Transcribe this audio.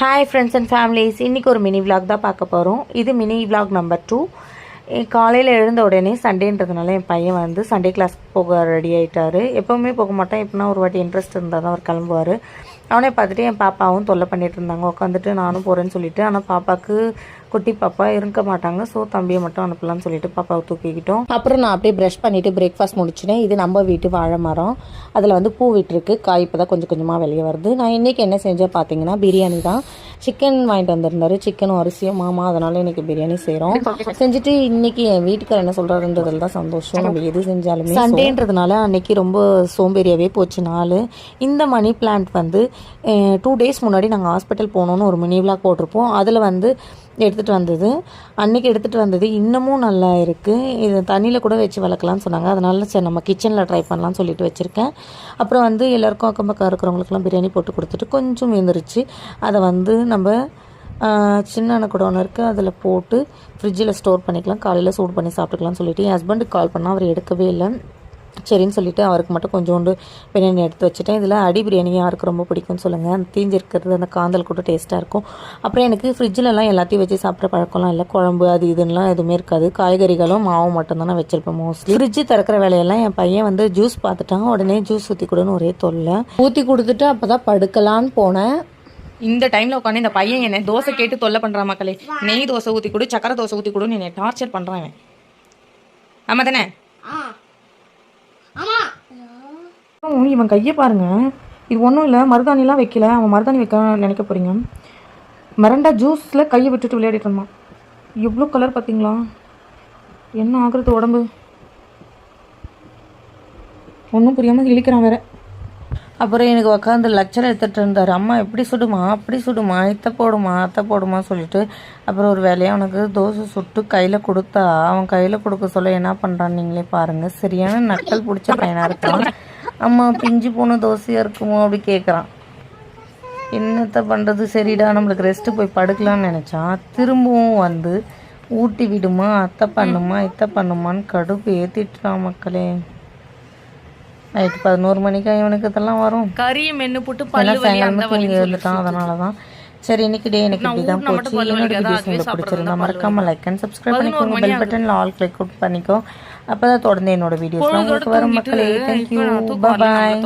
Hi friends and families, இன்றைக்கி ஒரு mini vlog தான் பார்க்க போகிறோம். இது மினி விலாக் நம்பர் 2. காலையில் எழுந்த உடனே சண்டேன்றதுனால என் பையன் வந்து சண்டே கிளாஸ் போக ரெடி ஆகிட்டார். எப்போவுமே போக மாட்டேன், எப்படின்னா ஒரு வாட்டி இன்ட்ரெஸ்ட் இருந்தால் தான் அவர் கிளம்புவார். அவனே பார்த்துட்டு என் பாப்பாவும் தொல்லை பண்ணிட்டு இருந்தாங்க. உட்காந்துட்டு நானும் போகிறேன்னு சொல்லிட்டு, ஆனால் பாப்பாவுக்கு குட்டி பாப்பா இருக்க மாட்டாங்க. ஸோ தம்பியை மட்டும் அனுப்பலாம்னு சொல்லிட்டு பாப்பாவை தூக்கிக்கிட்டோம். அப்புறம் நான் அப்படியே ப்ரஷ் பண்ணிவிட்டு பிரேக்ஃபாஸ்ட் முடிச்சினேன். இது நம்ம வீட்டு வாழை மரம், அதில் வந்து பூ விட்டுருக்கு. காய் இப்போ தான் கொஞ்சம் கொஞ்சமாக வெளியே வருது. நான் இன்றைக்கி என்ன செஞ்சேன் பார்த்தீங்கன்னா, பிரியாணி தான். சிக்கன் வாங்கிட்டு வந்திருந்தாரு, சிக்கனும் அரிசியும் மாமா, அதனால் இன்றைக்கி பிரியாணி செய்கிறோம். செஞ்சுட்டு இன்றைக்கி என் வீட்டுக்கார் என்ன சொல்கிறாருன்றதில் தான் சந்தோஷம். நம்ம எது செஞ்சாலுமே சண்டேன்றதுனால அன்றைக்கி ரொம்ப சோம்பேறியாகவே போச்சு நாள். இந்த மணி பிளான்ட் வந்து 2 days முன்னாடி நாங்கள் ஹாஸ்பிட்டல் போகணுன்னு ஒரு மினி விலாக் போட்டிருப்போம். அதில் வந்து எடுத்துகிட்டு வந்தது, அன்றைக்கி எடுத்துகிட்டு வந்தது இன்னமும் நல்லா இருக்குது. இது தண்ணியில் கூட வச்சு வளர்க்கலான்னு சொன்னாங்க. அதனால சரி நம்ம கிச்சனில் ட்ரை பண்ணலான்னு சொல்லிட்டு வச்சுருக்கேன். அப்புறம் வந்து எல்லாருக்கும் அக்கம் பக்கம் இருக்கிறவங்களுக்குலாம் பிரியாணி போட்டு கொடுத்துட்டு கொஞ்சம் வெந்துருச்சு. அதை வந்து நம்ம சின்ன அணை கூட ஒன்று இருக்குது, அதில் போட்டு ஃப்ரிட்ஜில் ஸ்டோர் பண்ணிக்கலாம். காலையில் சூடு பண்ணி சாப்பிட்டுக்கலாம்னு சொல்லிட்டு என் ஹஸ்பண்டுக்கு கால் பண்ணால் அவர் எடுக்கவே இல்லை. சரின்னு சொல்லிவிட்டு அவருக்கு மட்டும் கொஞ்சோண்டு பிரியாணி எடுத்து வச்சுட்டேன். இதில் அடி பிரியாணி யாருக்கு ரொம்ப பிடிக்கும்னு சொல்லுங்கள். அந்த தீஞ்சு இருக்கிறது, அந்த காந்தல் கூட டேஸ்ட்டாக இருக்கும். அப்புறம் எனக்கு ஃப்ரிட்ஜிலலாம் எல்லாத்தையும் வச்சு சாப்பிட்ற பழக்கம்லாம் இல்லை. குழம்பு அது இதுன்னெலாம் எதுவுமே இருக்காது. காய்கறிகளும் மாவும் மட்டும்தான் நான் வச்சுருப்பேன் மோஸ்ட்லி. ஃப்ரிட்ஜு திறக்கிற வேலையெல்லாம் என் பையன் வந்து ஜூஸ் பார்த்துட்டாங்க. உடனே ஜூஸ் ஊற்றி கொடுன்னு ஒரே தொல்லை. ஊற்றி கொடுத்துட்டு அப்போ தான் படுக்கலான்னு போனேன். இந்த டைமில் உட்காந்து இந்த பையன் என்னை தோசை கேட்டு தொல்லை பண்ணுறான். மக்களே, நெய் தோசை ஊற்றி கொடு, சக்கரை தோசை ஊற்றி கொடுன்னு என்னை டார்ச்சர் பண்ணுறான். ஆமாம் தானே? இவன் கையை பாருங்க, இது ஒன்றும் இல்லை, மருதாணிலாம் வைக்கல. அவன் மருதாணி வைக்க நினைக்க போறீங்க. மரண்டா ஜூஸில் கையை விட்டுட்டு விளையாடிட்டு இருந்தான். எவ்வளோ கலர் பார்த்தீங்களா? என்ன ஆகுறது உடம்பு, ஒன்றும் புரியாமல் இழிக்கிறான் வேற. அப்புறம் எனக்கு உட்காந்து லெக்சர் எடுத்துகிட்டு இருந்தார். அம்மா எப்படி சுடுமா, அப்படி சுடுமா, இத்தை போடுமா, அத்தை போடுமா சொல்லிட்டு. அப்புறம் ஒரு வேலையாக அவனுக்கு தோசை சுட்டு கையில் கொடுத்தா, அவன் கையில் கொடுக்க சொல்ல என்ன பண்ணுறான்னு நீங்களே பாருங்கள். சரியான நக்கல் பிடிச்ச பையனாக இருக்கான். அம்மா பிஞ்சு போன தோசையாக இருக்குமோ அப்படி கேட்குறான். என்னத்தை பண்ணுறது, சரிடா நம்மளுக்கு ரெஸ்ட்டு போய் படுக்கலான்னு நினச்சான். திரும்பவும் வந்து ஊட்டி விடுமா, அத்தை பண்ணுமா, இத்தை பண்ணுமான்னு கடுப்பு ஏற்றிட்டுறான். மக்களே, நைட்டு 11 மணிக்கா இவனுக்கு இதெல்லாம் வரும். கறியை மென்று போட்டு தூங்கி எழுந்துட்டான். அதனால தான் சரி இன்னைக்கு டே எனக்கு இப்படி தான் போச்சு. என்னோட வீடியோஸ் உங்களுக்கு பிடிச்சிருந்தா மறக்காம லைக் அண்ட் சப்ஸ்கிரைப் பண்ணிக்கோங்க. பெல் பட்டன்ல ஆல் கிளிக் பண்ணிக்கோ. அப்பதான் தொடர்ந்து என்னோட வீடியோஸ் உங்களுக்கு வரும். மக்களே, தேங்க்யூ, பாய்.